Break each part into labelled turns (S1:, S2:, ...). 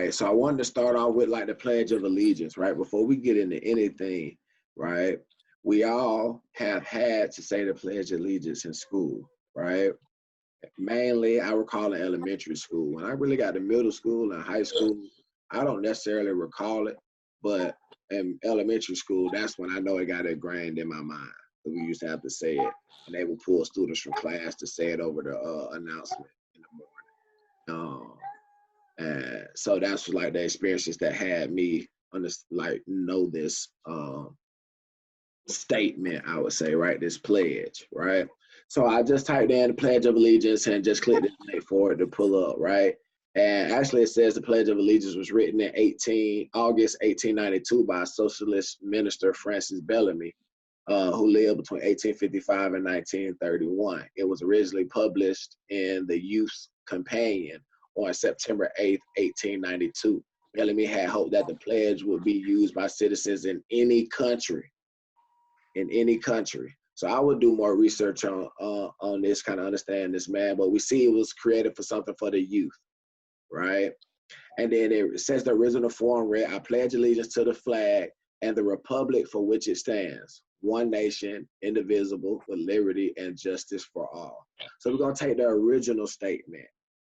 S1: right? So I wanted to start off with like the Pledge of Allegiance, right? Before we get into anything, right? We all have had to say the Pledge of Allegiance in school, right? Mainly, I recall in elementary school. When I really got to middle school and high school, I don't necessarily recall it, but in elementary school, that's when I know it got ingrained in my mind. We used to have to say it, and they would pull students from class to say it over the announcement in the morning. And so that's like the experiences that had me like know this statement, I would say, right? This pledge, right? So I just typed in the Pledge of Allegiance and just clicked this link for it to pull up, right? And actually it says the Pledge of Allegiance was written in August 1892 by Socialist Minister Francis Bellamy, who lived between 1855 and 1931. It was originally published in the Youth's Companion on September 8th, 1892. Bellamy had hoped that the pledge would be used by citizens in any country. So I would do more research on this, kind of understand this man, but we see it was created for something for the youth, right? And then it says the original form read, I pledge allegiance to the flag and the republic for which it stands, one nation, indivisible, with liberty and justice for all. So we're gonna take the original statement,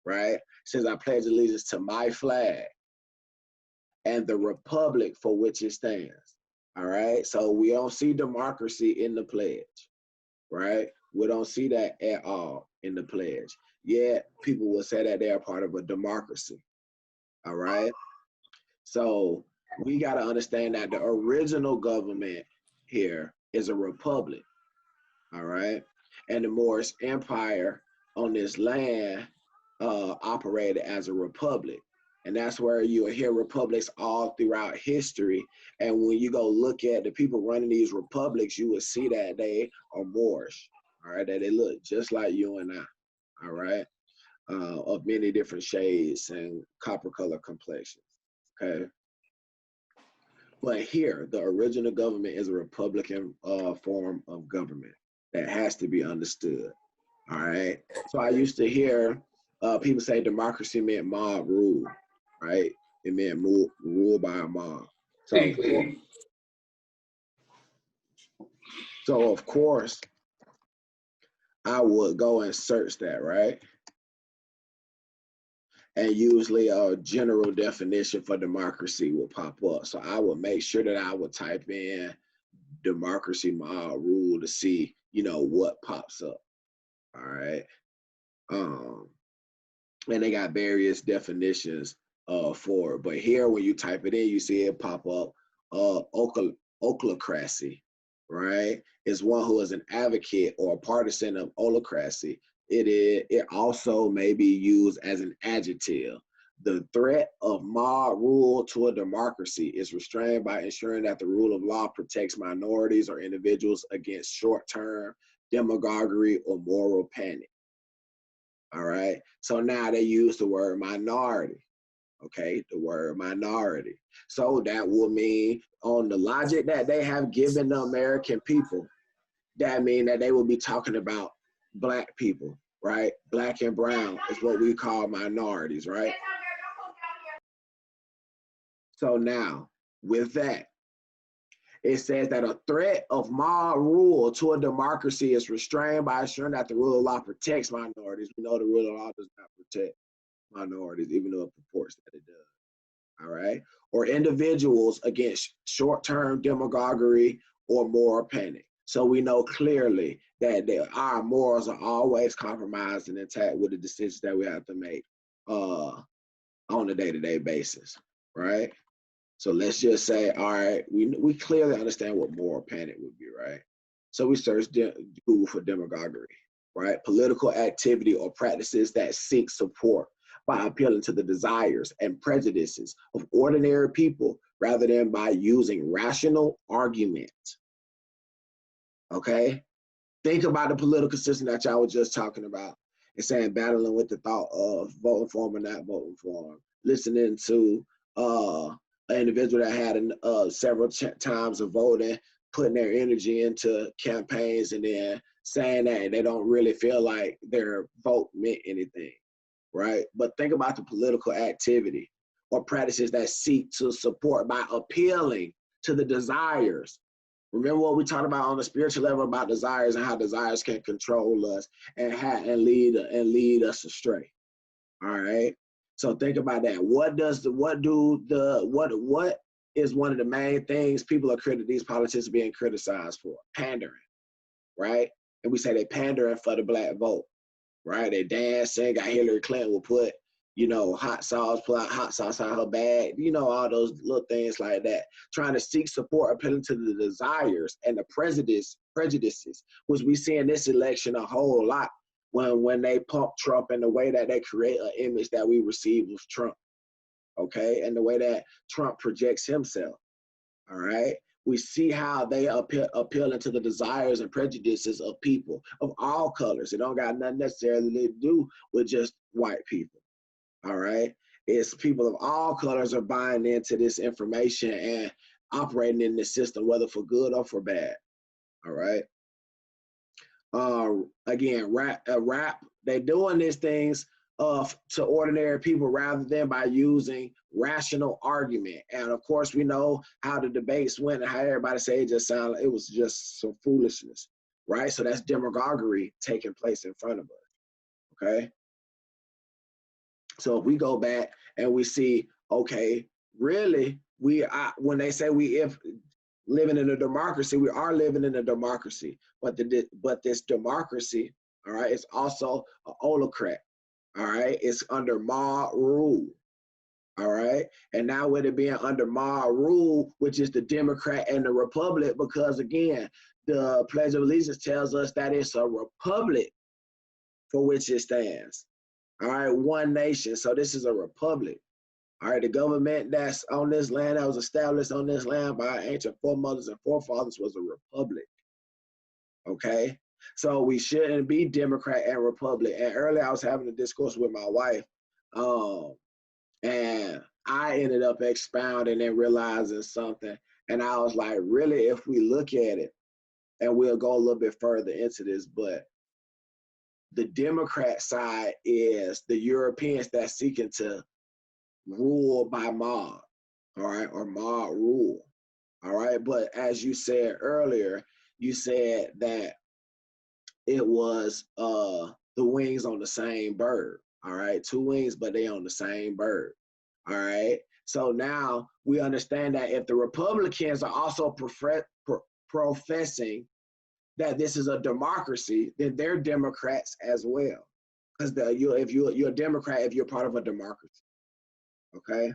S1: right? It says I pledge allegiance to my flag and the republic for which it stands. All right, so we don't see democracy in the pledge, right? We don't see that at all in the pledge. Yet people will say that they're part of a democracy, all right? So we got to understand that the original government here is a republic, all right? And the Moorish Empire on this land operated as a republic. And that's where you'll hear republics all throughout history. And when you go look at the people running these republics, you will see that they are Moorish, all right? That they look just like you and I, all right? Of many different shades and copper color complexions, okay? But here, the original government is a republican form of government that has to be understood, all right? So I used to hear people say democracy meant mob rule, right? It meant rule by a mob. So of course, I would go and search that, right? And usually a general definition for democracy will pop up. So I would make sure that I would type in democracy mob rule to see, what pops up, all right? And they got various definitions for it. But here, when you type it in, you see it pop up, ochlocracy, right? Is one who is an advocate or a partisan of oligarchy. It also may be used as an adjective. The threat of mob rule to a democracy is restrained by ensuring that the rule of law protects minorities or individuals against short-term demagoguery or moral panic. All right, so now they use the word minority, okay, the word minority. So that will mean, on the logic that they have given the American people, that mean that they will be talking about Black people, right? Black and brown is what we call minorities, right? So now, with that, it says that a threat of mob rule to a democracy is restrained by ensuring that the rule of law protects minorities. We know the rule of law does not protect minorities, even though it purports that it does, all right? Or individuals against short-term demagoguery or moral panic. So we know clearly that our morals are always compromised and intact with the decisions that we have to make on a day-to-day basis, right? So let's just say, all right, we clearly understand what moral panic would be, right? So we search Google for demagoguery, right? Political activity or practices that seek support by appealing to the desires and prejudices of ordinary people rather than by using rational argument, okay? Think about the political system that y'all was just talking about and saying battling with the thought of voting for him or not voting for him, listening to an individual that had several times of voting, putting their energy into campaigns and then saying that they don't really feel like their vote meant anything, right? But think about the political activity or practices that seek to support by appealing to the desires. Remember what we talked about on the spiritual level about desires and how desires can control us and lead us astray. All right. So think about that. What is one of the main things people are these politicians being criticized for? Pandering, right? And we say they pandering for the black vote, right? They dancing, got Hillary Clinton will put, put out hot sauce out her bag, all those little things like that, trying to seek support, appealing to the desires and the prejudices, which we see in this election a whole lot when they pump Trump in the way that they create an image that we receive of Trump, okay? And the way that Trump projects himself, all right? We see how they appealing to the desires and prejudices of people of all colors. It don't got nothing necessarily to do with just white people, all right? It's people of all colors are buying into this information and operating in this system, whether for good or for bad, all right? Again, rap, they're doing these things to ordinary people rather than by using rational argument. And of course, we know how the debates went and how everybody said it was just some foolishness, right? So that's demagoguery taking place in front of us, okay? So if we go back and we see, okay, really, when they say if living in a democracy, we are living in a democracy, but this democracy, all right, it's also an autocrat, all right? It's under Ma rule, all right? And now with it being under Ma rule, which is the Democrat and the Republic, because again, the Pledge of Allegiance tells us that it's a republic for which it stands, all right? One nation, so this is a republic. All right, the government that's on this land, that was established on this land by our ancient foremothers and forefathers, was a republic, okay? So we shouldn't be Democrat and Republic. And earlier I was having a discourse with my wife, and I ended up expounding and realizing something. And I was like, really, if we look at it, and we'll go a little bit further into this, but the Democrat side is the Europeans that's seeking to rule by Ma, all right, or Ma rule, all right? But as you said earlier, you said that it was the wings on the same bird, all right? Two wings, but they on the same bird, all right? So now we understand that if the Republicans are also professing that this is a democracy, then they're Democrats as well. Because if you're a Democrat, if you're part of a democracy, okay?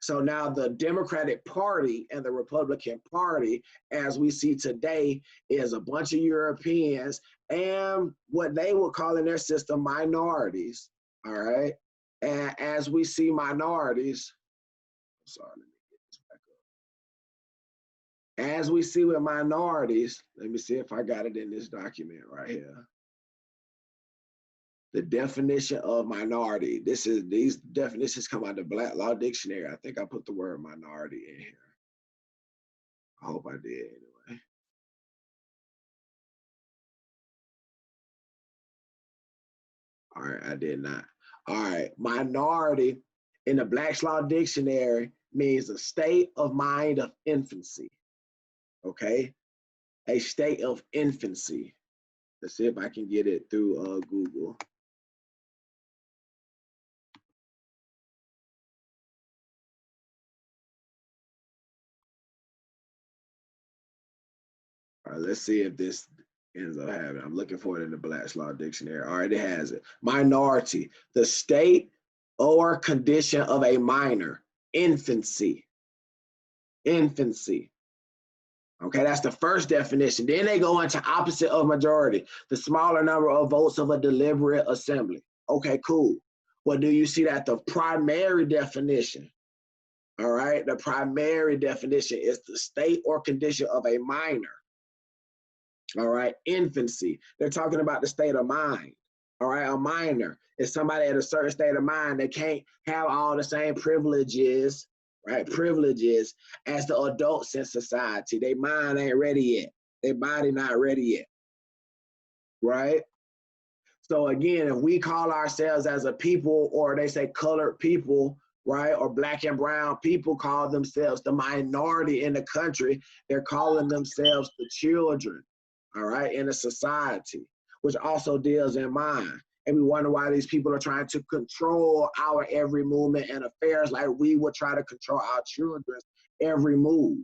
S1: So now the Democratic Party and the Republican Party, as we see today, is a bunch of Europeans and what they would call in their system minorities, all right? And as we see minorities, sorry, let me get this back up. As we see with minorities, let me see if I got it in this document right here. The definition of minority. These definitions come out of the Black Law Dictionary. I think I put the word minority in here. I hope I did anyway. All right, I did not. All right, minority in the Black's Law Dictionary means a state of mind of infancy. Okay, a state of infancy. Let's see if I can get it through Google. All right, let's see if this ends up having. I'm looking for it in the Black's Law Dictionary. All right, it has it. Minority, the state or condition of a minor, infancy. Infancy. Okay, that's the first definition. Then they go into opposite of majority, the smaller number of votes of a deliberate assembly. Okay, cool. Well, do you see that the primary definition? All right, the primary definition is the state or condition of a minor. All right, infancy. They're talking about the state of mind. All right, a minor is somebody at a certain state of mind. They can't have all the same privileges, right? Privileges as the adults in society. Their mind ain't ready yet. Their body not ready yet, right? So again, if we call ourselves as a people, or they say colored people, right? Or black and brown people call themselves the minority in the country. They're calling themselves the children, all right, in a society, which also deals in mind. And we wonder why these people are trying to control our every movement and affairs like we would try to control our children's every move.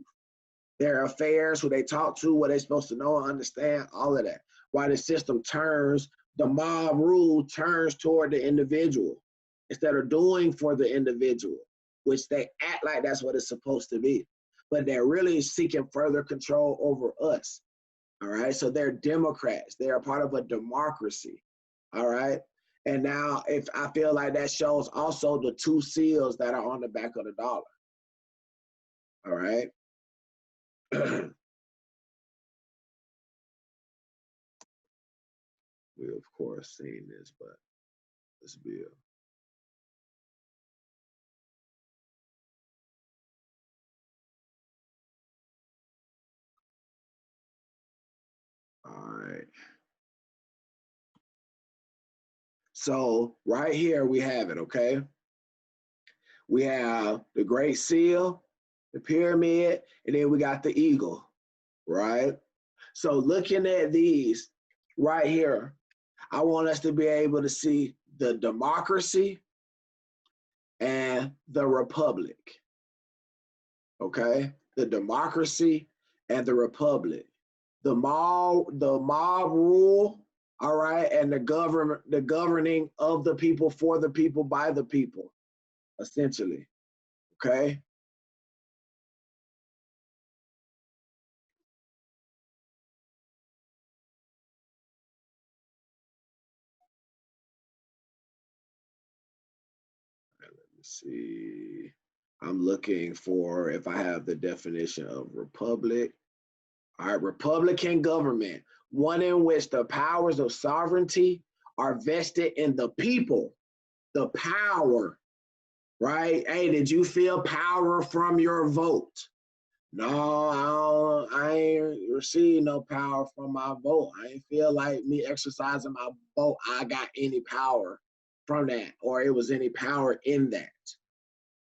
S1: Their affairs, who they talk to, what they're supposed to know and understand, all of that. Why the system turns, the mob rule turns toward the individual instead of doing for the individual, which they act like that's what it's supposed to be. But they're really seeking further control over us. All right. So they're Democrats. They're a part of a democracy. All right. And now, if I feel like that shows also the two seals that are on the back of the dollar. All right. We of course seen this, but this bill. All right. So right here we have it, okay? We have the Great Seal, the pyramid, and then we got the eagle, right? So looking at these right here, I want us to be able to see the democracy and the republic, okay? The democracy and the republic. The mob rule, all right, and the governing of the people, for the people, by the people, essentially, okay? Let me see. I'm looking for if I have the definition of republic. All right, republican government, one in which the powers of sovereignty are vested in the people. The power, right? Hey, did you feel power from your vote? No, I ain't received no power from my vote. I ain't feel like me exercising my vote, I got any power from that, or it was any power in that.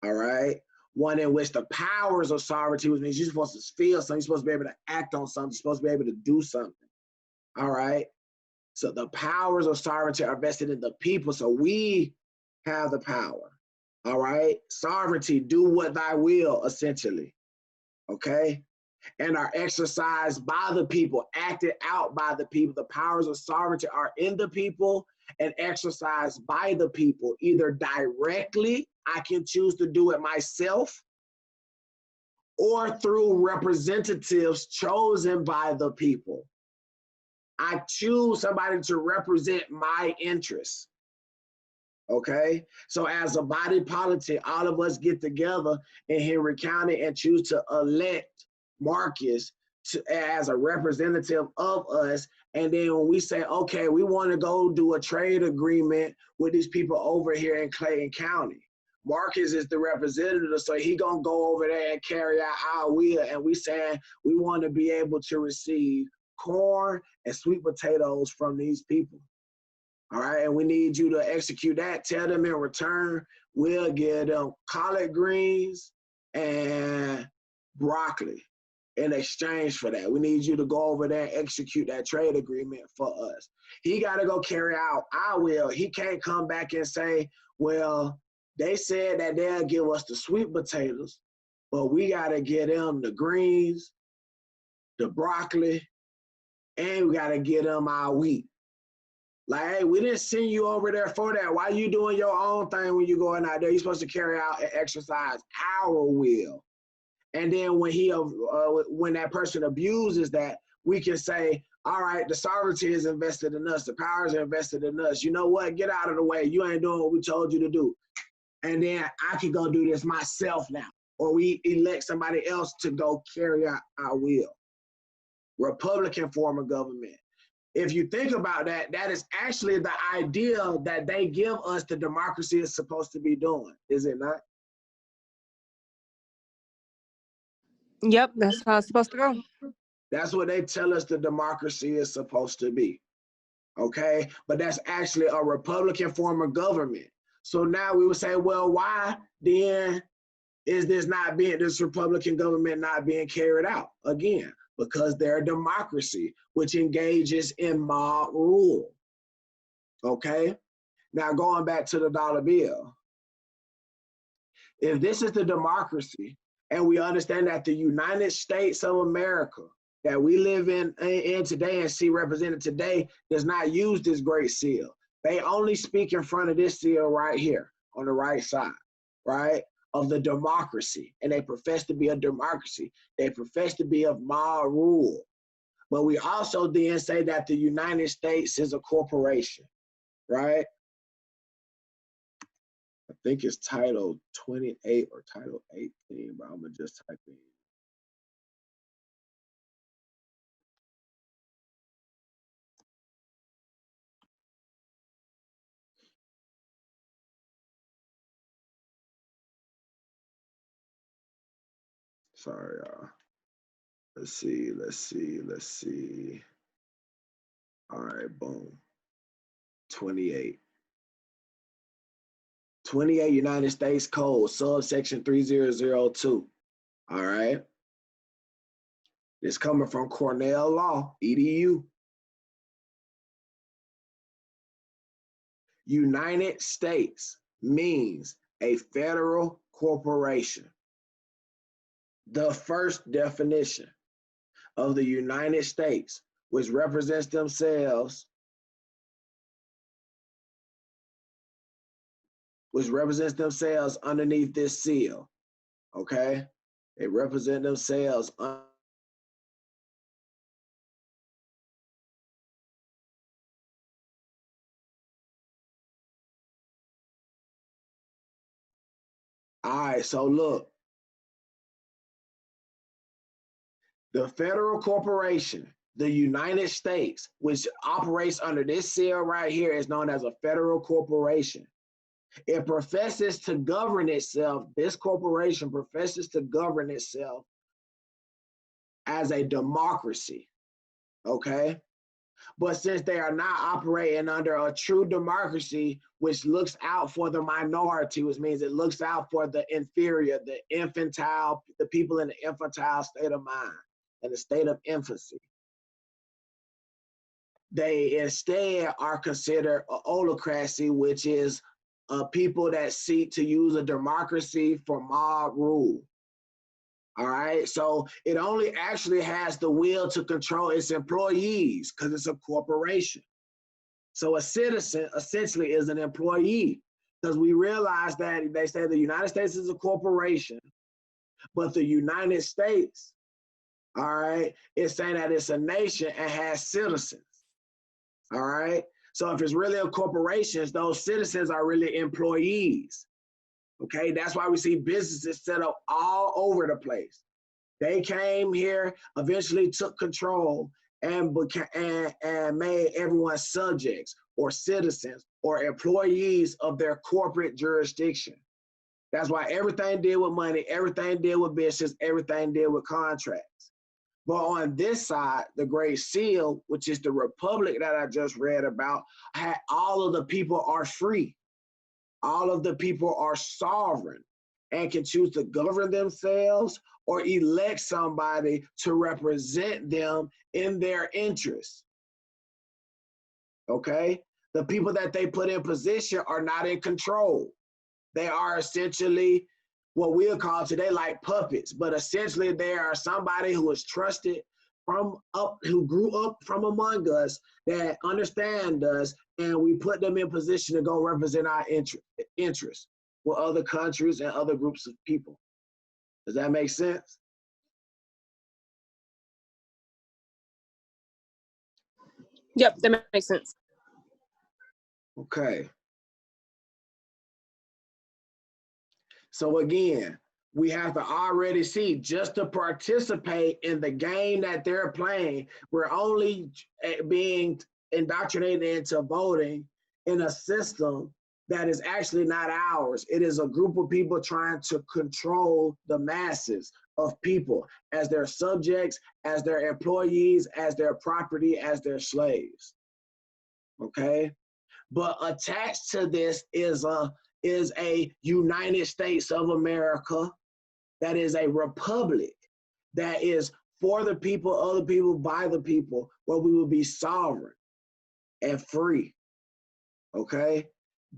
S1: All right. One in which the powers of sovereignty, which means you're supposed to feel something, you're supposed to be able to act on something, you're supposed to be able to do something. All right. So the powers of sovereignty are vested in the people. So we have the power. All right. Sovereignty, do what thy will, essentially. Okay. And are exercised by the people, acted out by the people. The powers of sovereignty are in the people and exercised by the people, either directly, I can choose to do it myself, or through representatives chosen by the people. I choose somebody to represent my interests. Okay, so as a body politic, all of us get together in Henry County and choose to elect Marcus as a representative of us. And then when we say, okay, we want to go do a trade agreement with these people over here in Clayton County, Marcus is the representative, so he gonna go over there and carry out our will. And we saying we want to be able to receive corn and sweet potatoes from these people. All right, and we need you to execute that. Tell them in return, we'll give them collard greens and broccoli in exchange for that. We need you to go over there and execute that trade agreement for us. He got to go carry out our will. He can't come back and say, well, they said that they'll give us the sweet potatoes, but we got to get them the greens, the broccoli, and we got to get them our wheat. Like, hey, we didn't send you over there for that. Why are you doing your own thing when you're going out there? You're supposed to carry out and exercise our will. And then when that person abuses that, we can say, all right, the sovereignty is invested in us. The powers are invested in us. You know what? Get out of the way. You ain't doing what we told you to do. And then I can go do this myself now. Or we elect somebody else to go carry out our will. Republican form of government. If you think about that, that is actually the idea that they give us the democracy is supposed to be doing, is it not?
S2: Yep, that's how it's supposed to go.
S1: That's what they tell us the democracy is supposed to be, okay? But that's actually a Republican form of government. So now we would say, well, why then is this Republican government not being carried out? Again, because they're a democracy, which engages in mob rule. Okay? Now going back to the dollar bill. If this is the democracy, and we understand that the United States of America that we live in today and see represented today does not use this great seal. They only speak in front of this seal right here on the right side, right, of the democracy. And they profess to be a democracy. They profess to be of mob rule. But we also then say that the United States is a corporation, right? I think it's Title 28 or Title 18, but I'm gonna just type in. Sorry, y'all. Let's see. All right, boom. 28. 28 United States Code, subsection 3002. All right. It's coming from Cornell Law, EDU. United States means a federal corporation. The first definition of the United States, which represents themselves underneath this seal, okay? They represent themselves All right, so look. The federal corporation, the United States, which operates under this seal right here, is known as a federal corporation. It professes to govern itself, this corporation professes to govern itself as a democracy, okay? But since they are not operating under a true democracy, which looks out for the minority, which means it looks out for the inferior, the infantile, the people in the infantile state of mind and the state of infancy, they instead are considered an oligarchy, which is people that seek to use a democracy for mob rule. All right, so it only actually has the will to control its employees because it's a corporation. So a citizen essentially is an employee, because we realize that they say the United States is a corporation, but the United States, all right, is saying that it's a nation and has citizens. All right, so if it's really a corporation, those citizens are really employees. Okay, that's why we see businesses set up all over the place. They came here, eventually took control, and made everyone subjects or citizens or employees of their corporate jurisdiction. That's why everything deal with money, everything deal with business, everything deal with contracts. But on this side, the Great Seal, which is the republic that I just read about, all of the people are free. All of the people are sovereign and can choose to govern themselves or elect somebody to represent them in their interests. Okay? The people that they put in position are not in control. They are essentially what we'll call today like puppets, but essentially they are somebody who is trusted who grew up from among us, that understand us, and we put them in position to go represent our interests with other countries and other groups of people. Does that make sense?
S2: Yep, that makes sense.
S1: Okay. So again, we have to already see, just to participate in the game that they're playing, we're only being indoctrinated into voting in a system that is actually not ours. It is a group of people trying to control the masses of people as their subjects, as their employees, as their property, as their slaves. Okay? But attached to this is a is a United States of America, that is a republic, that is for the people, of the people, by the people, where we will be sovereign and free, okay?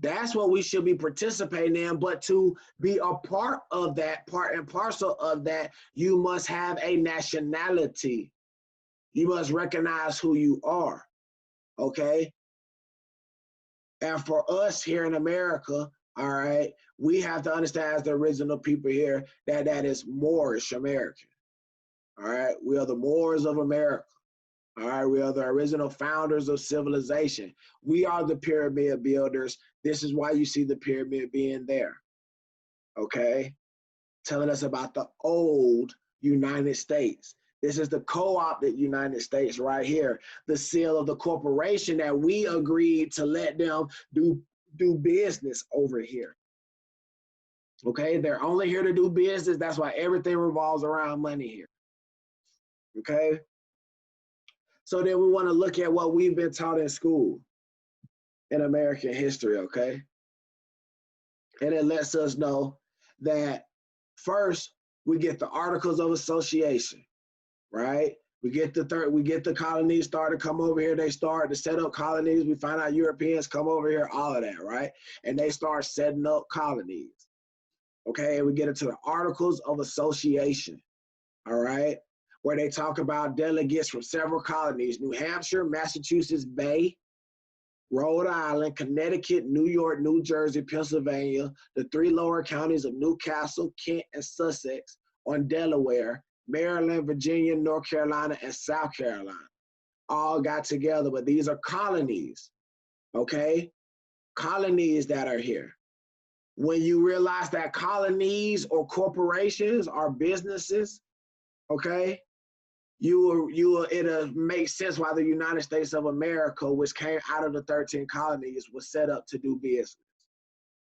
S1: That's what we should be participating in, but to be a part of that, part and parcel of that, you must have a nationality. You must recognize who you are, okay? And for us here in America, all right, we have to understand as the original people here that that is Moorish American, all right? We are the Moors of America, all right? We are the original founders of civilization. We are the pyramid builders. This is why you see the pyramid being there, okay? Telling us about the old United States. This is the co-opted United States right here, the seal of the corporation that we agreed to let them do business over here. Okay, they're only here to do business. That's why everything revolves around money here. Okay, so then we want to look at what we've been taught in school in American history, okay? And it lets us know that first we get the Articles of Association, right? We get the colonies start to come over here. They start to set up colonies. We find out Europeans come over here, all of that, right? And they start setting up colonies. Okay, and we get into the Articles of Association, all right? Where they talk about delegates from several colonies: New Hampshire, Massachusetts Bay, Rhode Island, Connecticut, New York, New Jersey, Pennsylvania, the 3 lower counties of Newcastle, Kent, and Sussex on Delaware, Maryland, Virginia, North Carolina, and South Carolina all got together, but these are colonies, okay? Colonies that are here. When you realize that colonies or corporations are businesses, okay, it'll make sense why the United States of America, which came out of the 13 colonies, was set up to do business.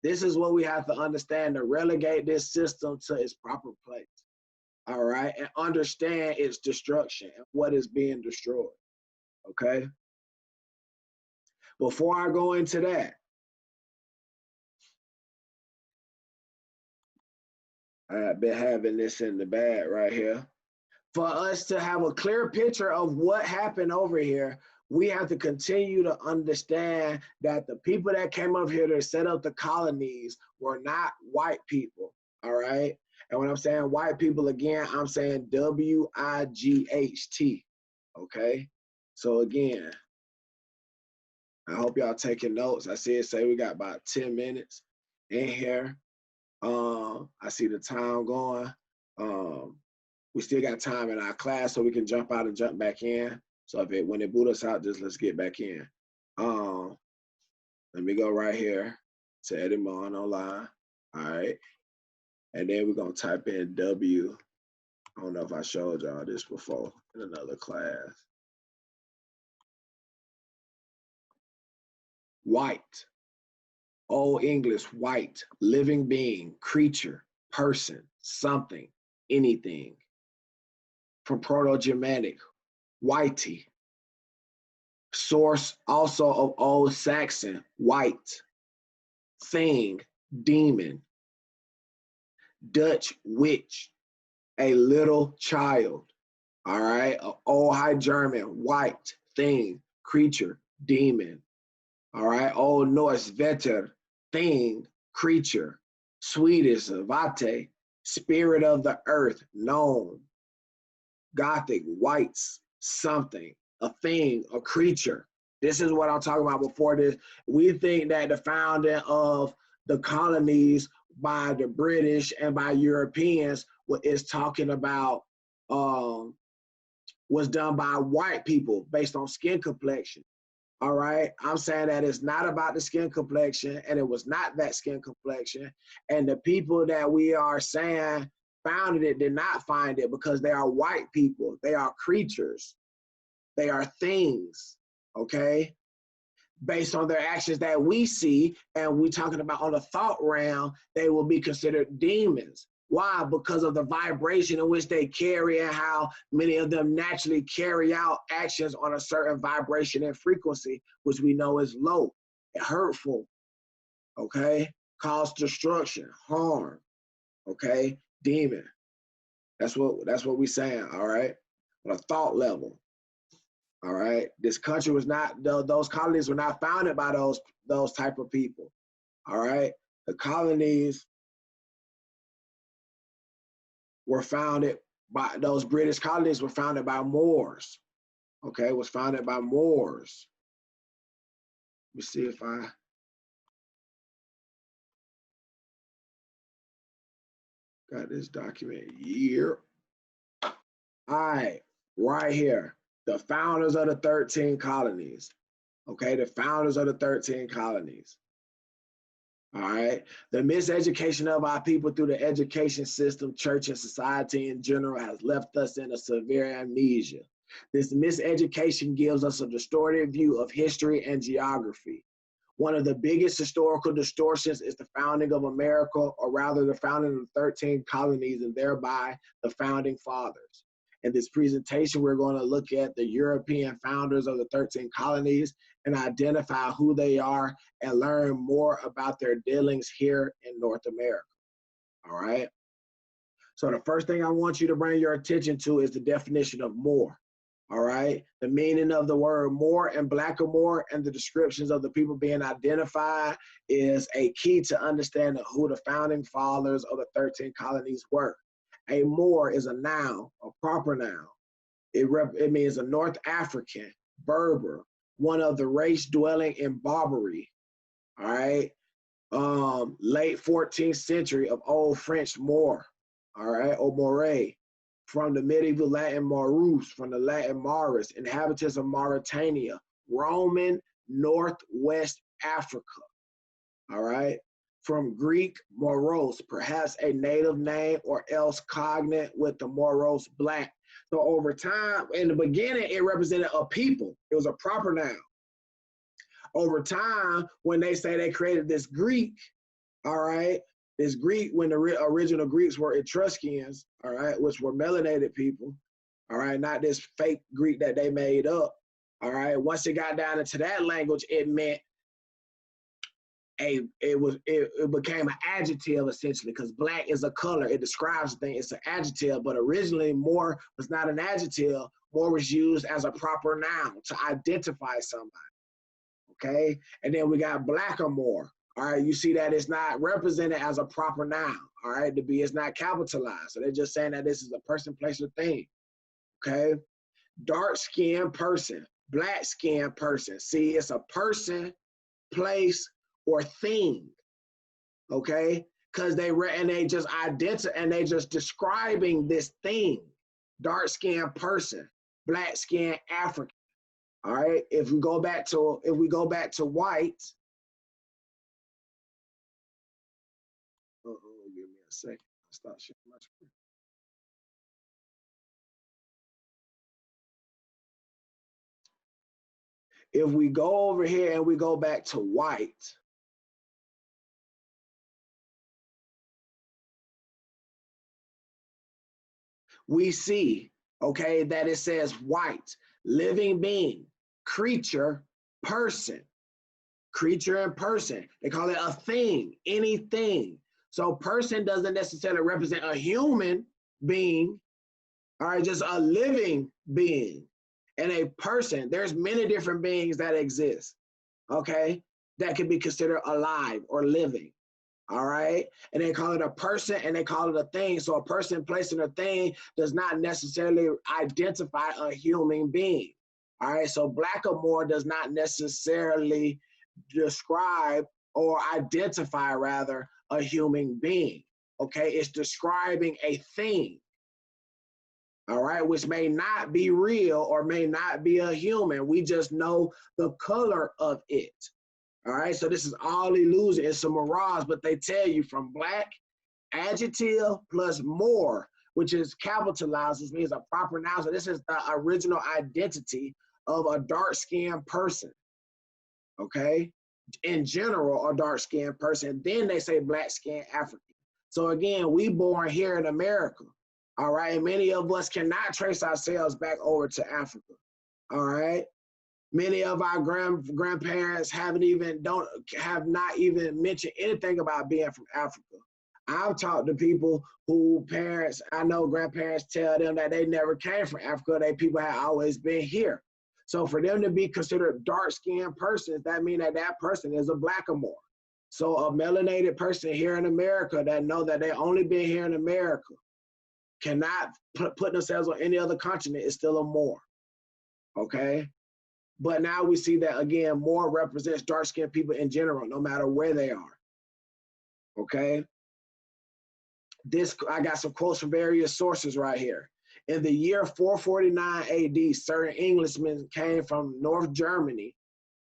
S1: This is what we have to understand to relegate this system to its proper place. All right, and understand its destruction and what is being destroyed, okay? Before I go into that, I've been having this in the bag right here. For us to have a clear picture of what happened over here, we have to continue to understand that the people that came up here to set up the colonies were not white people, all right? And when I'm saying white people, again, I'm saying W-I-G-H-T, okay? So again, I hope y'all taking notes. I see it say we got about 10 minutes in here. I see the time going. We still got time in our class, so we can jump out and jump back in. So when it boot us out, just let's get back in. Let me go right here to Edmond online. All right. And then we're going to type in W. I don't know if I showed y'all this before in another class. White. Old English, white, living being, creature, person, something, anything. From Proto-Germanic, whitey. Source also of Old Saxon, white. Thing, demon. Dutch witch, a little child. All right, Old High German, white, thing, creature, demon. All right, Old Norse, vetter, thing, creature. Swedish, vate, spirit of the earth, known. Gothic, whites, something, a thing, a creature. This is what I'm talking about before this. We think that the founding of the colonies by the British and by Europeans is talking about was done by white people based on skin complexion. All right, I'm saying that it's not about the skin complexion, and it was not that skin complexion. And the people that we are saying founded it did not find it, because they are white people. They are creatures. They are things, okay? Based on their actions that we see, and we're talking about on the thought realm, they will be considered demons. Why? Because of the vibration in which they carry and how many of them naturally carry out actions on a certain vibration and frequency, which we know is low and hurtful, okay? cause destruction, harm, okay? Demon. That's what we saying, all right? On a thought level, all right? This country was not, those colonies were not founded by those type of people, all right? The colonies were founded by, those British colonies were founded by Moors, okay? Was founded by Moors. Let me see if I, got this document here. All right, right here. The founders of the 13 colonies. Okay, the founders of the 13 colonies. All right. The miseducation of our people through the education system, church, and society in general has left us in a severe amnesia. This miseducation gives us a distorted view of history and geography. One of the biggest historical distortions is the founding of America, or rather the founding of the 13 colonies and thereby the founding fathers. In this presentation, we're going to look at the European founders of the 13 colonies and identify who they are and learn more about their dealings here in North America. All right. So the first thing I want you to bring your attention to is the definition of Moor. All right. The meaning of the word Moor and Blackamoor and the descriptions of the people being identified is a key to understanding who the founding fathers of the 13 colonies were. A Moor is a noun, a proper noun. It means a North African, Berber, one of the race dwelling in Barbary, all right? Late 14th century of Old French Moor, all right, or Moray, from the medieval Latin Maurus, from the Latin Maurus, inhabitants of Mauritania, Roman Northwest Africa, all right? From Greek Moros, perhaps a native name or else cognate with the Moros black. So over time, in the beginning, it represented a people. It was a proper noun. Over time, when they say they created this Greek, all right, this Greek, when the original Greeks were Etruscans, all right, which were melanated people, all right, not this fake Greek that they made up, all right. Once it got down into that language, it meant it became an adjective essentially, because black is a color. It describes a thing. It's an adjective, but originally Moor was not an adjective. Moor was used as a proper noun to identify somebody. Okay, and then we got Blackamoor. All right, you see that it's not represented as a proper noun. All right, the B is not capitalized, so they're just saying that this is a person, place, or thing. Okay, dark-skinned person, black-skinned person. See, it's a person, place, or thing, okay? Because they just describing this thing, dark-skinned person, black-skinned African. All right. If we go back to white, give me a second. I'll stop sharing my screen. If we go over here and we go back to white, we see, okay, that it says white, living being, creature, person, creature and person. They call it a thing, anything. So person doesn't necessarily represent a human being, all right, just a living being. And a person, there's many different beings that exist, okay, that can be considered alive or living. All right. And they call it a person and they call it a thing. So a person, place, and a thing does not necessarily identify a human being. All right. So Blackamoor does not necessarily describe or identify, rather, a human being. Okay. It's describing a thing. All right. Which may not be real or may not be a human. We just know the color of it. All right, so this is all illusion. It's a mirage, but they tell you from black, adjective plus more, which is capitalized, which means a proper noun. So this is the original identity of a dark-skinned person, okay? In general, a dark-skinned person. Then they say black-skinned African. So again, we born here in America, all right? And many of us cannot trace ourselves back over to Africa, all right? Many of our grandparents have not even mentioned anything about being from Africa. I've talked to people who parents, I know grandparents tell them that they never came from Africa, they people had always been here. So for them to be considered dark-skinned persons, that means that that person is a blackamoor. So a melanated person here in America that know that they only been here in America cannot put themselves on any other continent is still a Moor, okay? But now we see that, again, Moor represents dark-skinned people in general, no matter where they are, okay? I got some quotes from various sources right here. In the year 449 AD, certain Englishmen came from North Germany,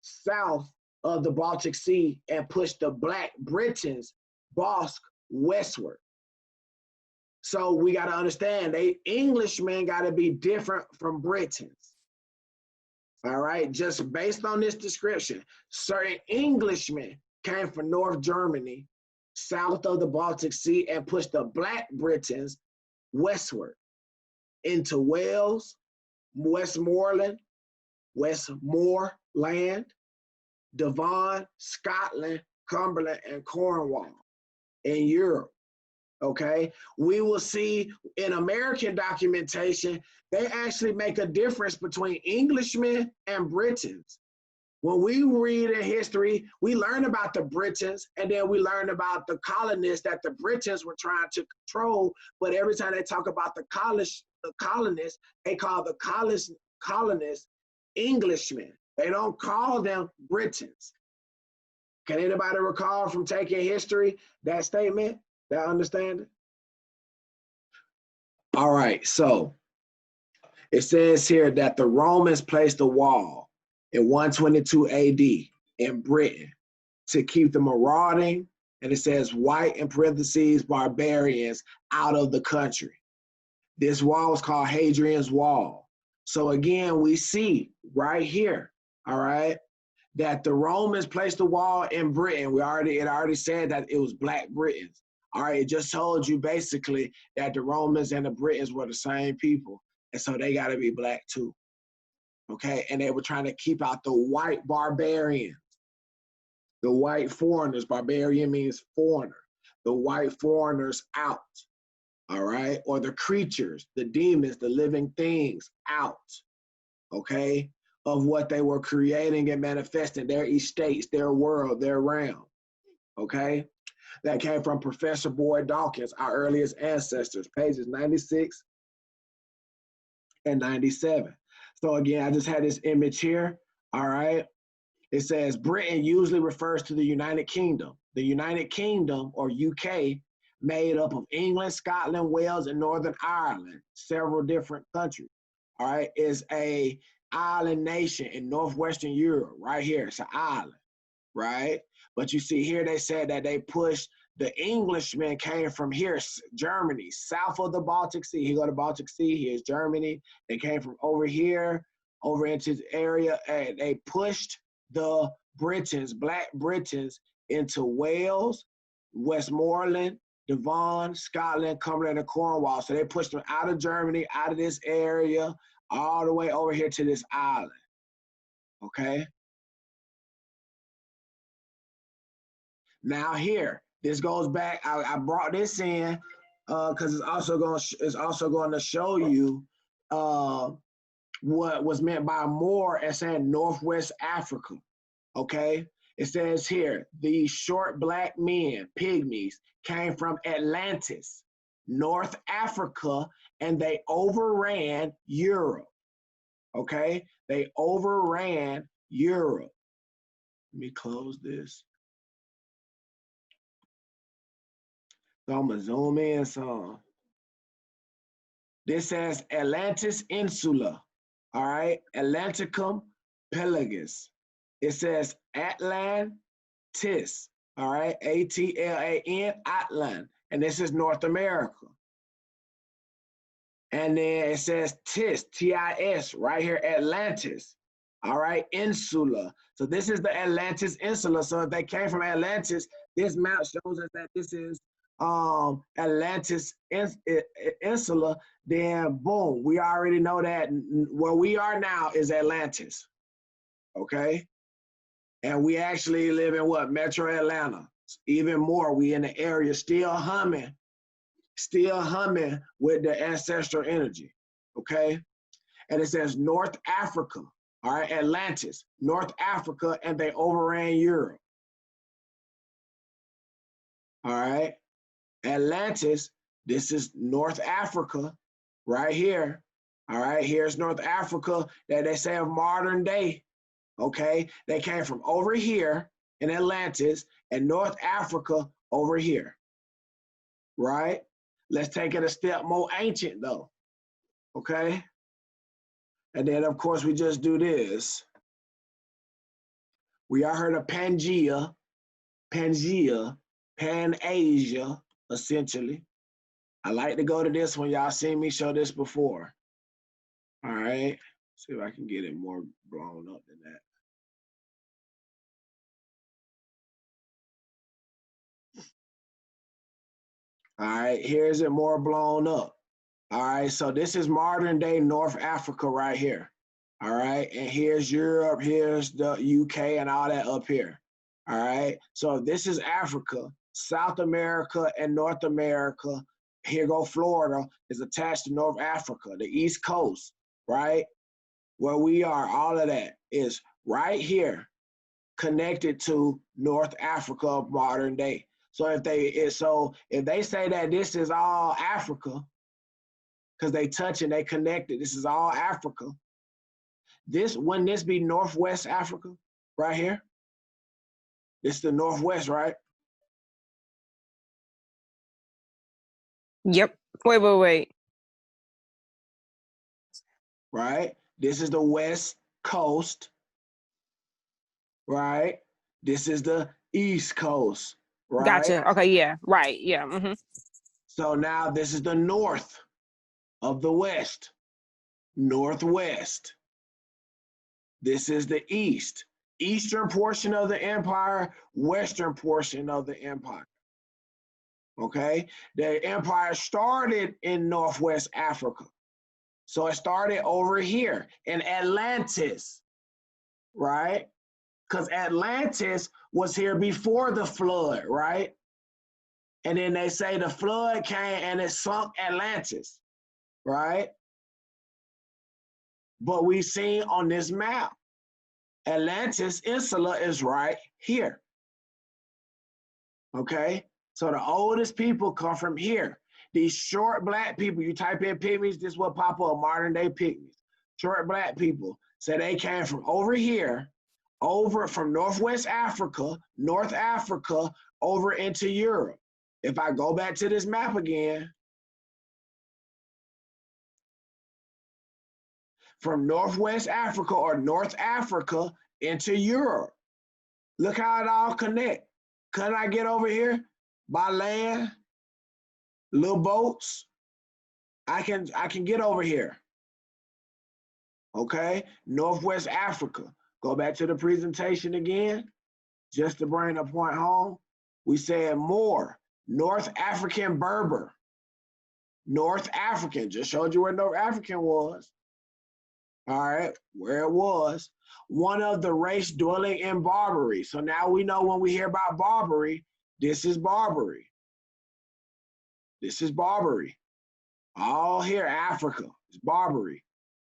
S1: south of the Baltic Sea, and pushed the Black Britons, Basque, westward. So we got to understand, Englishmen got to be different from Britons. All right, just based on this description, certain Englishmen came from North Germany, south of the Baltic Sea, and pushed the Black Britons westward into Wales, Westmoreland, Devon, Scotland, Cumberland, and Cornwall in Europe. Okay, we will see in American documentation, they actually make a difference between Englishmen and Britons. When we read in history, we learn about the Britons, and then we learn about the colonists that the Britons were trying to control. But every time they talk about the colonists, they call the colonists Englishmen. They don't call them Britons. Can anybody recall from taking history that statement, that understanding? All right, so it says here that the Romans placed a wall in 122 AD in Britain to keep the marauding, and it says white in parentheses barbarians out of the country. This wall is called Hadrian's Wall. So again, we see right here, all right, that the Romans placed a wall in Britain. It already said that it was Black Britons. All right, it just told you basically that the Romans and the Britons were the same people, and so they got to be black too. Okay, and they were trying to keep out the white barbarians, the white foreigners. Barbarian means foreigner. The white foreigners out, all right? Or the creatures, the demons, the living things out, okay? Of what they were creating and manifesting, their estates, their world, their realm, okay? That came from Professor Boyd Dawkins, our earliest ancestors, pages 96 and 97. So again, I just had this image here, all right? It says Britain usually refers to the United Kingdom. The United Kingdom, or UK, made up of England, Scotland, Wales, and Northern Ireland, several different countries, all right? Is a island nation in Northwestern Europe, right here, it's an island, right? But you see here, they said that they pushed, the Englishmen came from here, Germany, south of the Baltic Sea. Here go the Baltic Sea, here's Germany. They came from over here, over into the area, and they pushed the Britons, Black Britons, into Wales, Westmoreland, Devon, Scotland, Cumberland, and Cornwall. So they pushed them out of Germany, out of this area, all the way over here to this island, okay? Now here, this goes back, I brought this in because it's also going to show you what was meant by Moor as saying Northwest Africa, okay? It says here, these short black men, pygmies, came from Atlantis, North Africa, and they overran Europe, okay? They overran Europe. Let me close this. So I'm gonna zoom in some. This says Atlantis Insula, all right? Atlanticum Pelagus. It says Atlantis, all right? A-T-L-A-N, Atlan, and this is North America. And then it says Tis, T-I-S, right here, Atlantis, all right? Insula. So this is the Atlantis Insula. So if they came from Atlantis, this map shows us that this is Atlantis Insula, then boom, we already know that where we are now is Atlantis. okay? And we actually live in what? Metro Atlanta. Even more, we in the area still humming with the ancestral energy, okay? And it says North Africa, all right, Atlantis, North Africa, and they overran Europe, all right? Atlantis, this is North Africa right here, all right? Here's North Africa that they say of modern day, okay? They came from over here in Atlantis and North Africa over here, right? Let's take it a step more ancient though, okay? And then of course we just do this. We all heard of Pangea, Panasia, essentially. I like to go to this one. Y'all seen me show this before. All right, see if I can get it more blown up than that. All right, here's it more blown up. All right, so this is modern day North Africa right here. All right, and here's Europe, here's the UK and all that up here. All right, so this is Africa, South America and North America. Here go Florida is attached to North Africa, the East Coast, right? Where we are, all of that is right here connected to North Africa of modern day. So if they say that this is all Africa, because they touch and they connected, this is all Africa. Wouldn't this be Northwest Africa right here? This is the Northwest, right?
S2: Yep. Wait.
S1: Right? This is the West Coast, right? This is the East Coast, right?
S2: Gotcha. Okay, yeah. Right. Yeah. Mm-hmm.
S1: So now this is the north of the West, Northwest. This is the East, eastern portion of the empire, western portion of the empire. Okay? The empire started in Northwest Africa. So it started over here in Atlantis, right? Because Atlantis was here before the flood, right? And then they say the flood came and it sunk Atlantis, right? But we see on this map, Atlantis Insula is right here, okay? So the oldest people come from here. These short black people, you type in pygmies, this is what pop up, modern day pygmies. Short black people, say they came from over here, over from Northwest Africa, North Africa, over into Europe. If I go back to this map again, from Northwest Africa or North Africa into Europe. Look how it all connect. Can I get over here by land? Little boats. I can get over here. Okay, Northwest Africa. Go back to the presentation again, just to bring the point home. We said more. North African Berber. North African, just showed you where North African was. All right, where it was. One of the race dwelling in Barbary. So now we know when we hear about Barbary, this is Barbary. This is Barbary. All here, Africa, is Barbary.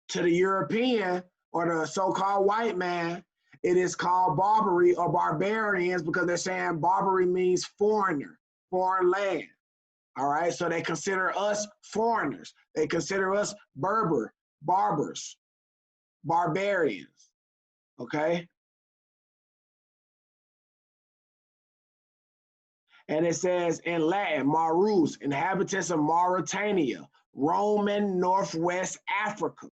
S1: To the European or the so-called white man, it is called Barbary or barbarians because they're saying Barbary means foreigner, foreign land. All right, so they consider us foreigners. They consider us barbers, barbarians, okay? And it says in Latin, Marus, inhabitants of Mauritania, Roman Northwest Africa,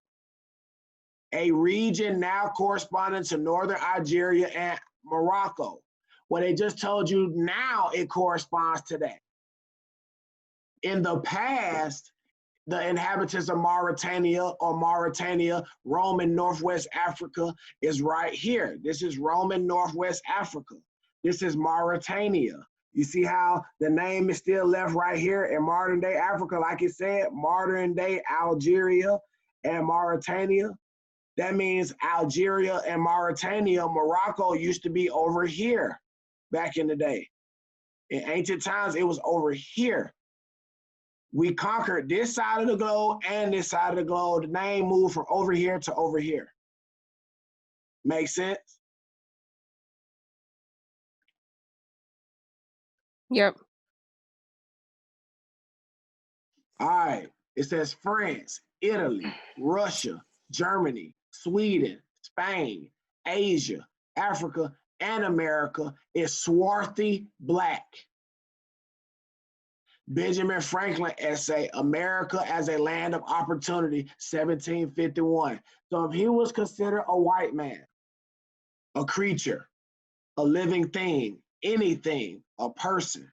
S1: a region now corresponding to northern Algeria and Morocco. Well, they just told you now it corresponds to that. In the past, the inhabitants of Mauritania, Roman Northwest Africa is right here. This is Roman Northwest Africa. This is Mauritania. You see how the name is still left right here in modern day Africa, like it said, modern day Algeria and Mauritania. That means Algeria and Mauritania, Morocco used to be over here back in the day. In ancient times, it was over here. We conquered this side of the globe and this side of the globe. The name moved from over here to over here. Make sense?
S2: Yep.
S1: All right. It says France, Italy, Russia, Germany, Sweden, Spain, Asia, Africa, and America is swarthy black. Benjamin Franklin essay, America as a Land of Opportunity, 1751. So if he was considered a white man, a creature, a living thing, anything, a person,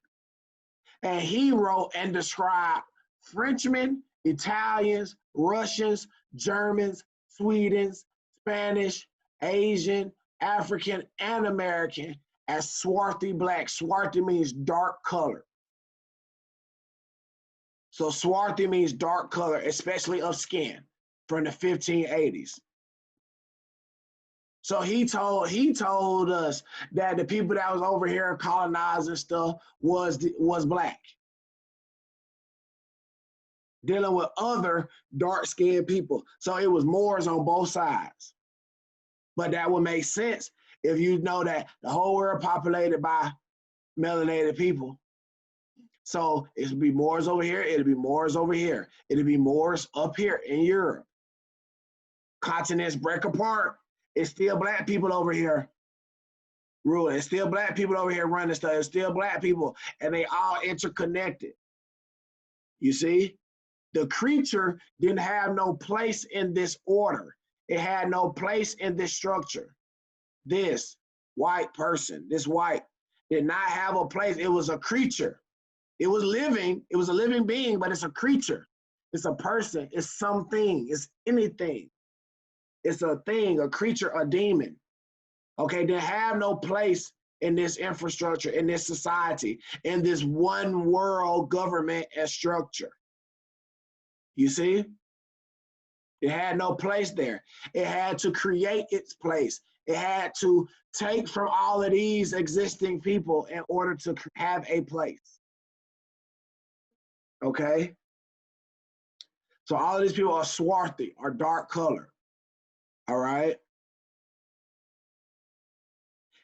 S1: and he wrote and described Frenchmen, Italians, Russians, Germans, Swedes, Spanish, Asian, African, and American as swarthy black. Swarthy means dark color. So swarthy means dark color, especially of skin, from the 1580s. So he told us that the people that was over here colonizing stuff was black, dealing with other dark-skinned people. So it was Moors on both sides. But that would make sense if you know that the whole world populated by melanated people. So it'd be Moors over here, it'd be Moors over here, it'd be Moors up here in Europe. Continents break apart, it's still black people over here ruling. It's still black people over here running stuff. It's still black people, and they all interconnected. You see? The creature didn't have no place in this order. It had no place in this structure. This white person, this white, did not have a place. It was a creature. It was living. It was a living being, but it's a creature. It's a person. It's something. It's anything. It's a thing, a creature, a demon. Okay, they have no place in this infrastructure, in this society, in this one world government and structure. You see? It had no place there. It had to create its place. It had to take from all of these existing people in order to have a place. Okay? So all of these people are swarthy, are dark color. All right?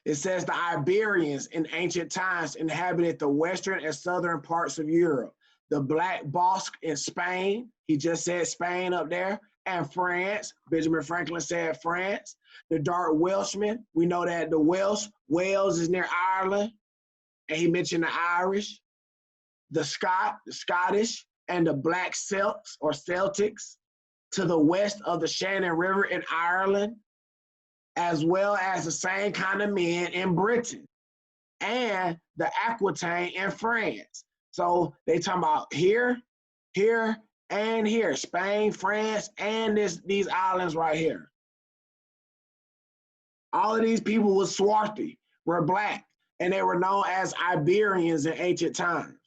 S1: It says the Iberians in ancient times inhabited the western and southern parts of Europe. The Black Basque in Spain, he just said Spain up there, and France, Benjamin Franklin said France. The dark Welshmen, we know that the Wales is near Ireland, and he mentioned the Irish. The Scottish, and the Black Celts or Celtics to the west of the Shannon River in Ireland, as well as the same kind of men in Britain and the Aquitaine in France. So they talking about here, here, and here, Spain, France, and these islands right here. All of these people were swarthy, were black, and they were known as Iberians in ancient times.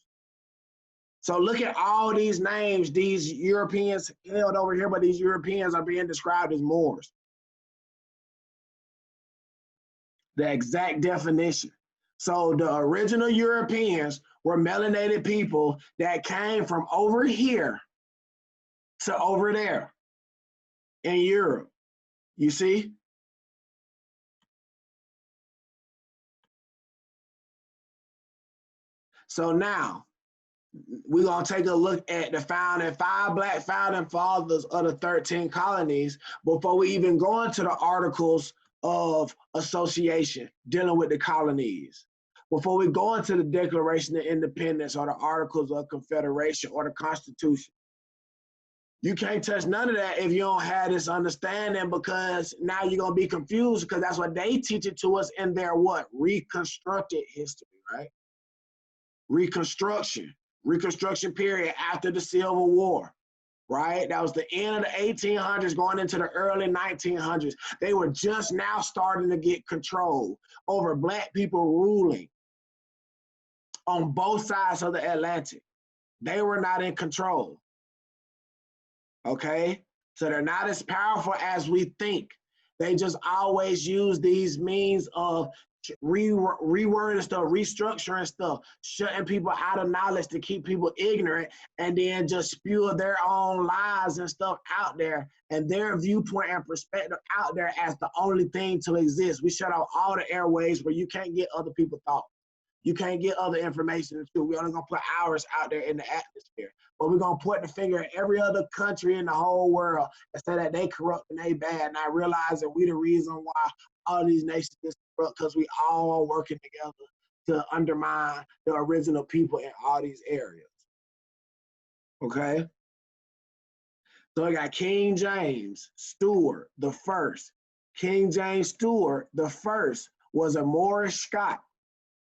S1: So look at all these names these Europeans held over here, but these Europeans are being described as Moors. The exact definition. So the original Europeans were melanated people that came from over here to over there in Europe. You see? So now we're going to take a look at the five black founding fathers of the 13 colonies before we even go into the articles of association dealing with the colonies. Before we go into the Declaration of Independence or the Articles of Confederation or the Constitution. You can't touch none of that if you don't have this understanding, because now you're going to be confused, because that's what they teach it to us in their what? Reconstructed history, right? Reconstruction period after the Civil War, right? That was the end of the 1800s going into the early 1900s. They were just now starting to get control over black people ruling on both sides of the Atlantic. They were not in control, okay? So they're not as powerful as we think. They just always use these means of rewording stuff, restructuring stuff, shutting people out of knowledge to keep people ignorant, and then just spew their own lies and stuff out there and their viewpoint and perspective out there as the only thing to exist. We shut off all the airways where you can't get other people's thoughts. You can't get other information too. We're only gonna put ours out there in the atmosphere. But we're gonna point the finger at every other country in the whole world and say that they corrupt and they bad. And I realize that we the reason why all these nations is corrupt, because we all are working together to undermine the original people in all these areas. Okay? So I got King James Stewart the first. King James Stewart the first was a Moorish Scot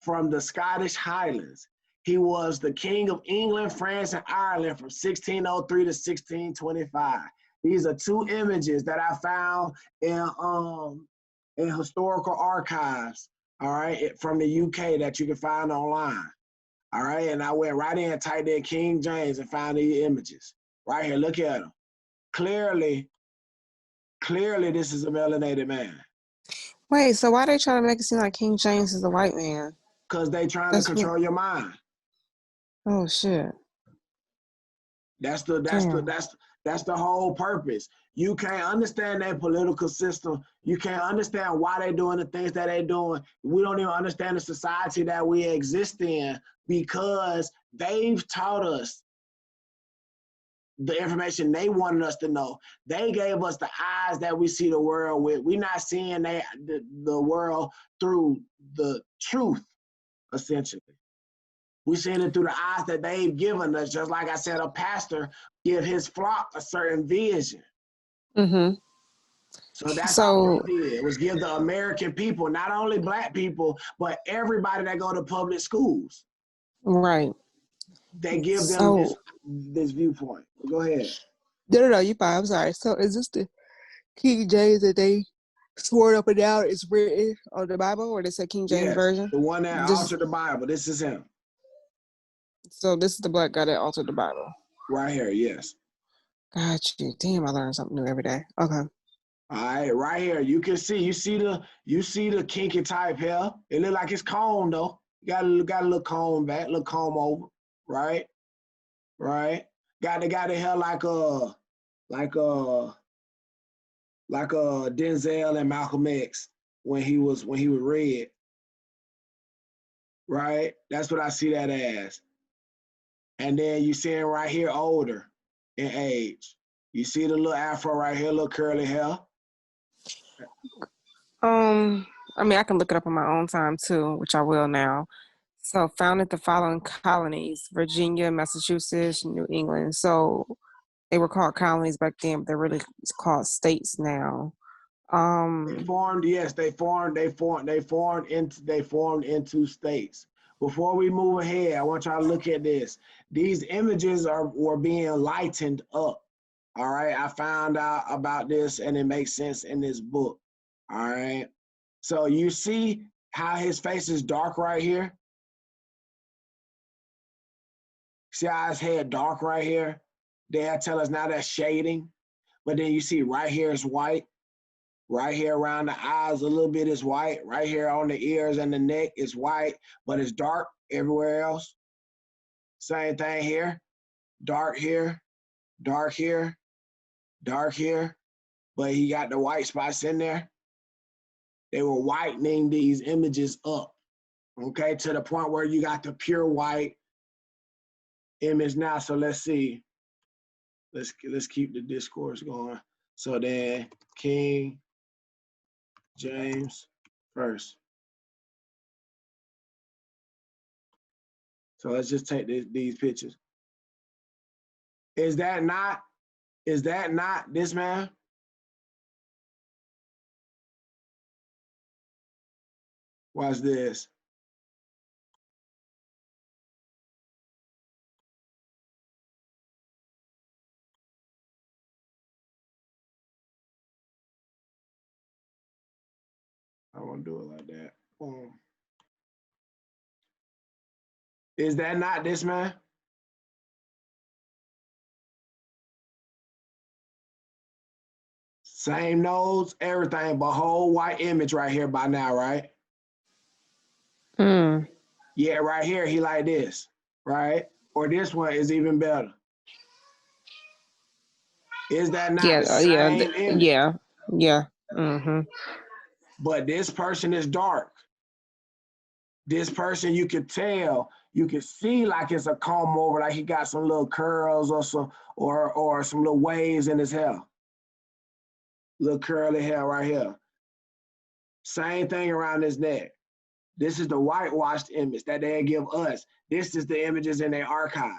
S1: from the Scottish Highlands. He was the King of England, France, and Ireland from 1603 to 1625. These are two images that I found in historical archives, all right, from the UK that you can find online. All right, and I went right in, typed in King James, and found these images. Right here, look at them. Clearly, this is a melanated man.
S2: Wait, so why they trying to make it seem like King James is the white man?
S1: Because they trying to control your mind.
S2: Oh shit.
S1: That's the whole purpose. You can't understand their political system. You can't understand why they're doing the things that they're doing. We don't even understand the society that we exist in because they've taught us the information they wanted us to know. They gave us the eyes that we see the world with. We're not seeing the world through the truth, essentially. We're seeing it through the eyes that they've given us. Just like I said, a pastor give his flock a certain vision.
S2: Mm-hmm.
S1: So that's all they did, was give the American people, not only Black people, but everybody that go to public schools.
S2: Right.
S1: They give them this viewpoint. Go ahead.
S2: No, you fine. I'm sorry. So is this the King James that they swore up and down is written on the Bible, or they said King James version?
S1: The one that altered the Bible. This is him.
S2: So this is the Black guy that altered the Bible.
S1: Right here, yes.
S2: Got you. Damn, I learn something new every day. Okay.
S1: All right, right here. You can see, you see the kinky type hair. It look like it's comb though. Got a little comb back, little comb over. Right? Right? Got the hair like Denzel and Malcolm X when he was red. Right? That's what I see that as. And then you see him right here older in age. You see the little afro right here, little curly hair.
S2: I mean, I can look it up on my own time too, which I will now. So founded the following colonies: Virginia, Massachusetts, New England. So they were called colonies back then, but they're really called states now.
S1: They formed into states. Before we move ahead, I want y'all to look at this. These images were being lightened up. All right, I found out about this and it makes sense in this book. All right, so you see how his face is dark right here? See how his head dark right here? They'll tell us now that's shading, but then you see right here is white. Right here around the eyes, a little bit is white. Right here on the ears and the neck is white, but it's dark everywhere else. Same thing here. Dark here, dark here, dark here. But he got the white spots in there. They were whitening these images up, okay, to the point where you got the pure white image now. So let's see. Let's keep the discourse going. So then King James first. So let's just take these pictures. Is that not this man? Watch this. I won't do it like that. Boom. Is that not this man? Same nose, everything, but whole white image right here by now, right?
S2: Mm.
S1: Yeah, right here, he like this, right? Or this one is even better. Is that not
S2: Yeah,
S1: the same image?
S2: yeah, yeah. Mm-hmm.
S1: But this person is dark. This person, you could tell, you can see like it's a comb over, like he got some little curls or some little waves in his hair. Little curly hair right here. Same thing around his neck. This is the whitewashed image that they give us. This is the images in their archives.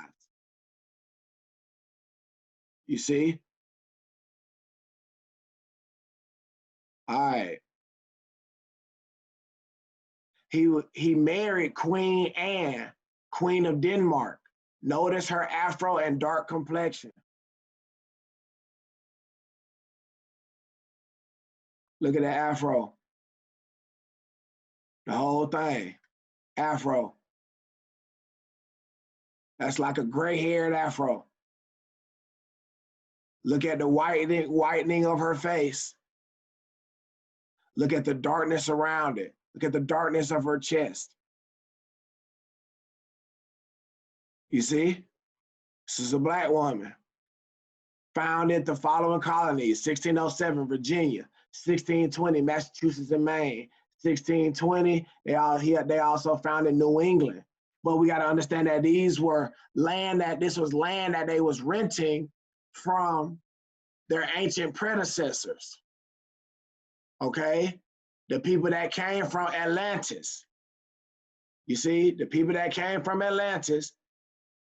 S1: You see? All right. He married Queen Anne, Queen of Denmark. Notice her afro and dark complexion. Look at the afro. The whole thing. Afro. That's like a gray-haired afro. Look at the whitening of her face. Look at the darkness around it. Look at the darkness of her chest. You see? This is a Black woman. Founded the following colonies: 1607, Virginia; 1620, Massachusetts and Maine; 1620, they also founded New England. But we got to understand that this was land that they was renting from their ancient predecessors. Okay? The people that came from Atlantis. You see, the people that came from Atlantis,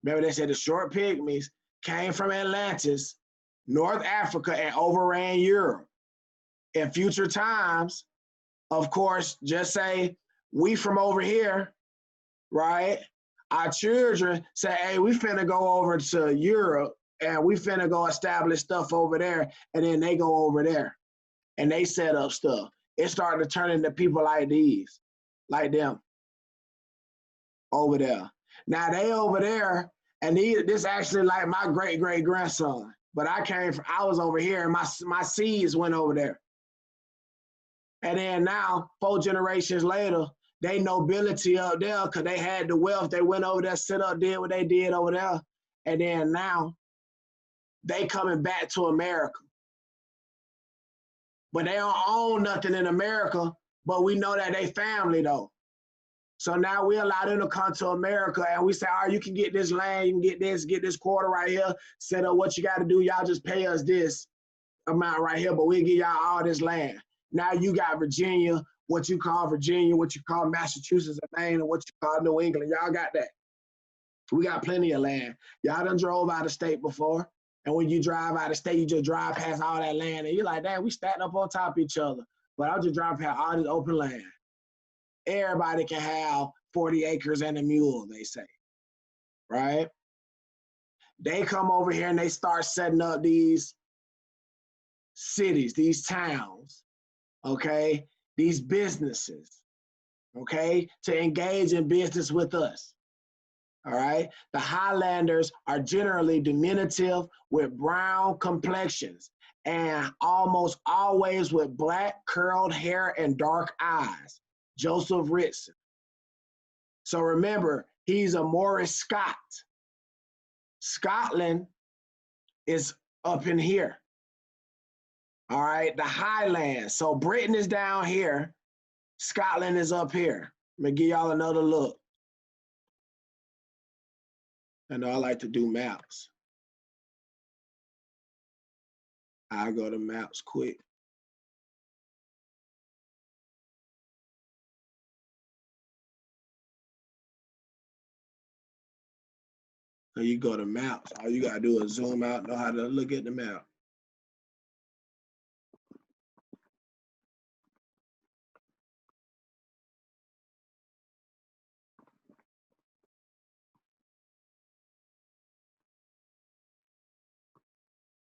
S1: remember they said the short pygmies came from Atlantis, North Africa, and overran Europe. In future times, of course, just say we from over here, right? Our children say, hey, we finna go over to Europe and we finna go establish stuff over there, and then they go over there and they set up stuff. It started to turn into people like these, like them over there. Now they over there, and this actually like my great grandson. But I was over here, and my seeds went over there. And then now, 4 generations later, they nobility up there because they had the wealth. They went over there, set up, did what they did over there, and then now they coming back to America. But they don't own nothing in America. But we know that they family though. So now we allow them to come to America and we say, all right, you can get this land, you can get this quarter right here, set up what you got to do. Y'all just pay us this amount right here, but we'll give y'all all this land. Now you got Virginia, what you call Massachusetts and Maine, and what you call New England. Y'all got that. We got plenty of land. Y'all done drove out of state before. And when you drive out of state, you just drive past all that land and you're like, damn, we stacked up on top of each other. But I'll just drive past all this open land. Everybody can have 40 acres and a mule, they say, right? They come over here and they start setting up these cities, these towns, okay? These businesses, okay? To engage in business with us, all right? The Highlanders are generally diminutive with brown complexions and almost always with black curled hair and dark eyes. Joseph Ritson. So remember, he's a Moorish Scot. Scotland is up in here. All right, the Highlands. So Britain is down here. Scotland is up here. Let me give y'all another look. I know I like to do maps. I'll go to maps quick. So you go to maps. All you gotta do is zoom out, know how to look at the map.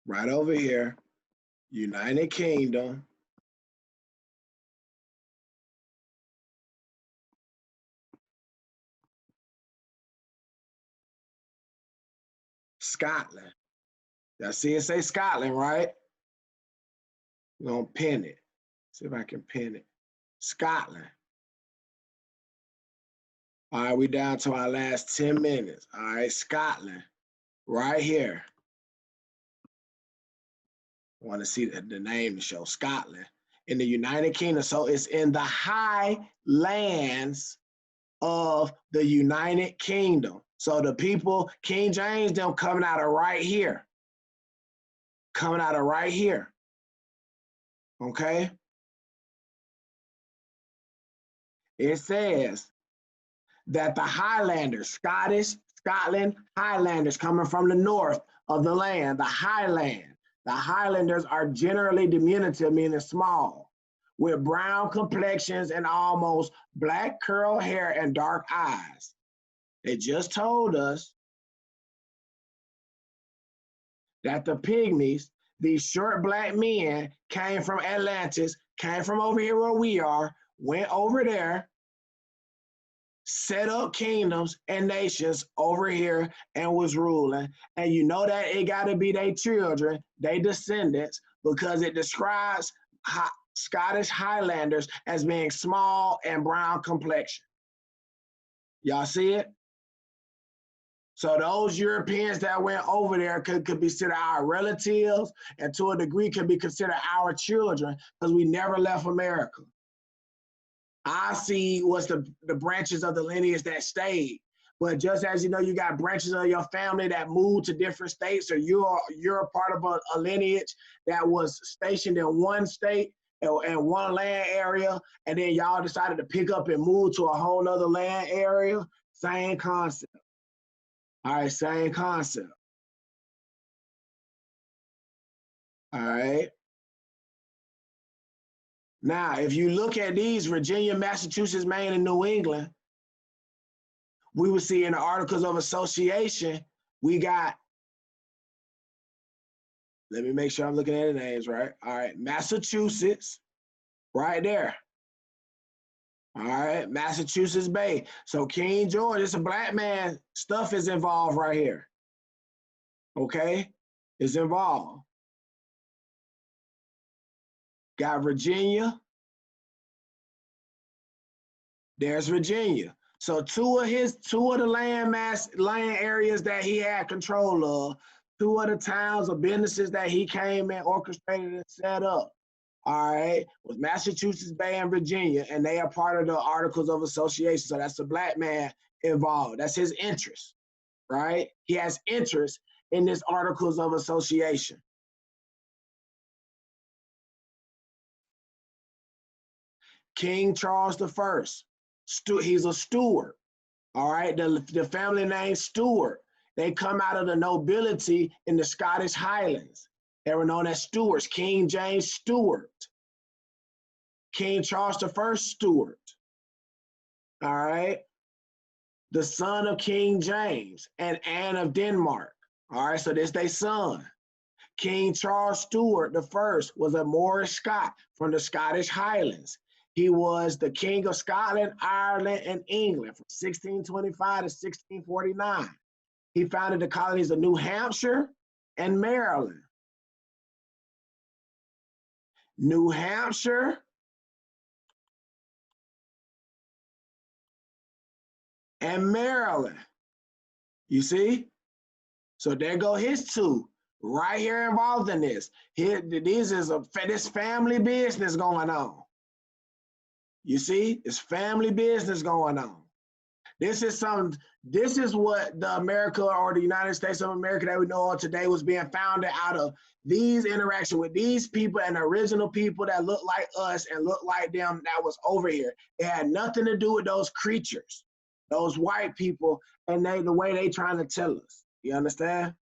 S1: Right over here, United Kingdom. Scotland. Y'all see it say Scotland, right? We're gonna pin it. See if I can pin it. Scotland. All right, we down to our last 10 minutes. All right, Scotland, right here. I want to see the name to show Scotland in the United Kingdom. So it's in the highlands of the United Kingdom. So the people, King James, them coming out of right here. Coming out of right here. Okay? It says that the Highlanders, Scotland, Highlanders coming from the north of the land, the Highland. The Highlanders are generally diminutive, meaning small, with brown complexions and almost black curl hair and dark eyes. They just told us that the Pygmies, these short black men, came from Atlantis, came from over here where we are, went over there, set up kingdoms and nations over here and was ruling. And you know that it got to be their children, their descendants, because it describes Scottish Highlanders as being small and brown complexion. Y'all see it? So those Europeans that went over there could be considered our relatives, and to a degree could be considered our children, because we never left America. I see what's the branches of the lineage that stayed. But just as you know, you got branches of your family that moved to different states, or you're a part of a lineage that was stationed in one state and one land area, and then y'all decided to pick up and move to a whole nother land area. Same concept. All right, same concept. All right. Now, if you look at these, Virginia, Massachusetts, Maine, and New England, we will see in the Articles of Association, we got, let me make sure I'm looking at the names right. All right, Massachusetts, right there. All right, Massachusetts Bay. So King George, it's a black man, stuff is involved right here. Okay, it's involved. Got Virginia. There's Virginia. So two of the land areas that he had control of, two of the towns or businesses that he came and orchestrated and set up, all right, was Massachusetts Bay and Virginia, and they are part of the Articles of Association. So that's the black man involved. That's his interest, right? He has interest in this Articles of Association. King Charles I, he's a Stewart, all right? The family name Stewart, they come out of the nobility in the Scottish Highlands. They were known as Stewarts, King James Stewart, King Charles I Stewart, all right? The son of King James and Anne of Denmark, all right? So this their son. King Charles Stewart I was a Moorish Scot from the Scottish Highlands. He was the King of Scotland, Ireland, and England from 1625 to 1649. He founded the colonies of New Hampshire and Maryland. New Hampshire and Maryland. You see? So there go his two right here involved in this. This family business going on. You see, it's family business going on. This is what the America or the United States of America that we know of today was being founded out of these interactions with these people and the original people that look like us and look like them that was over here. It had nothing to do with those creatures, those white people, and the way they trying to tell us. You understand?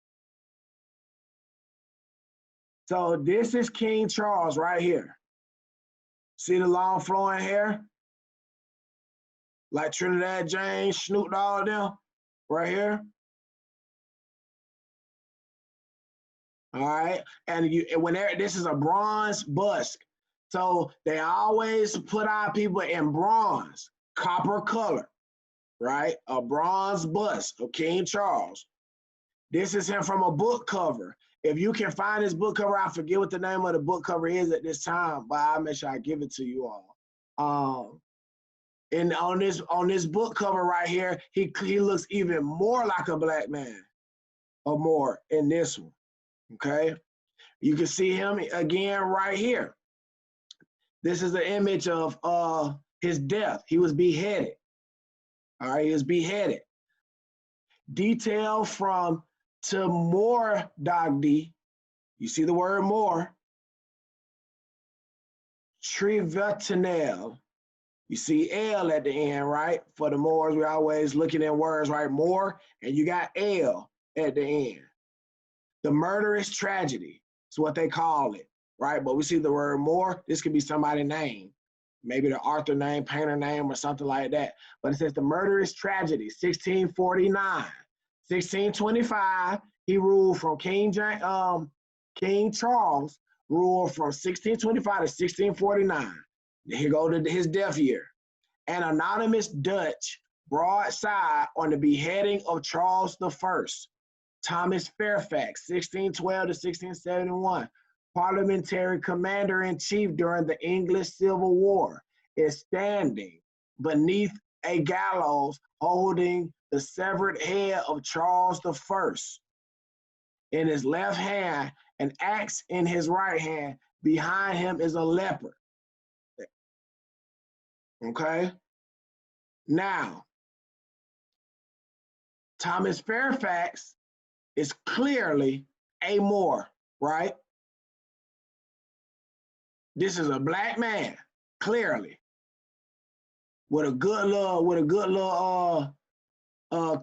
S1: So this is King Charles right here. See the long flowing hair? Like Trinidad James, Snoop Dogg, them, right here. All right, and this is a bronze bust, so they always put our people in bronze, copper color, right? A bronze bust of King Charles. This is him from a book cover. If you can find this book cover, I forget what the name of the book cover is at this time, but I'll make sure I give it to you all. And on this book cover right here, he looks even more like a black man, or more in this one. Okay, you can see him again right here. This is an image of his death. He was beheaded. All right, he was beheaded. Detail from Demagoguery. You see the word more. Trivetinel. You see L at the end, right? For the Moors, we're always looking at words, right? More, and you got L at the end. The murderous tragedy is what they call it, right? But we see the word more. This could be somebody's name, maybe the author name, painter name, or something like that. But it says the murderous tragedy, 1649. 1625, he ruled from King Charles ruled from 1625 to 1649. Here go to his death year. An anonymous Dutch broadside on the beheading of Charles I. Thomas Fairfax, 1612 to 1671, parliamentary commander-in-chief during the English Civil War, is standing beneath a gallows holding the severed head of Charles I. In his left hand, an axe in his right hand. Behind him is a leopard. Okay? Now, Thomas Fairfax is clearly a Moor, right? This is a black man, clearly, with a good little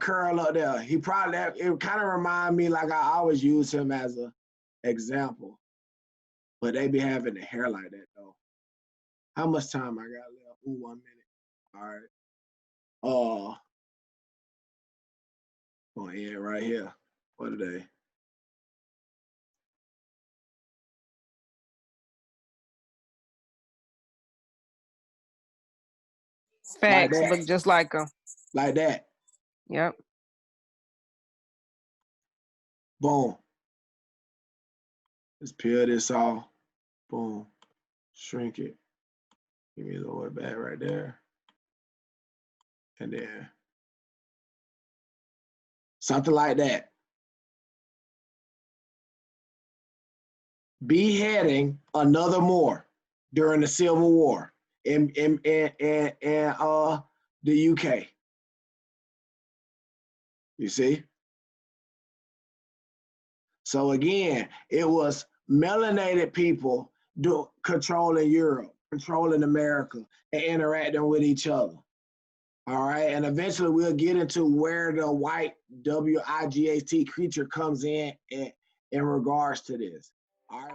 S1: curl up there. He probably, it kind of remind me like I always use him as an example, but they be having the hair like that though. How much time I got left? Ooh, 1 minute. All right. Gonna end right here for today.
S2: Facts like look just like them.
S1: Like that.
S2: Yep.
S1: Boom. Let's peel this off. Boom. Shrink it. Give me a little bit back right there. And then something like that. Beheading another Moor during the Civil War in the UK. You see? So again, it was melanated people controlling Europe, controlling America, and interacting with each other. All right, and eventually we'll get into where the white WIGHT creature comes in regards to this. All right.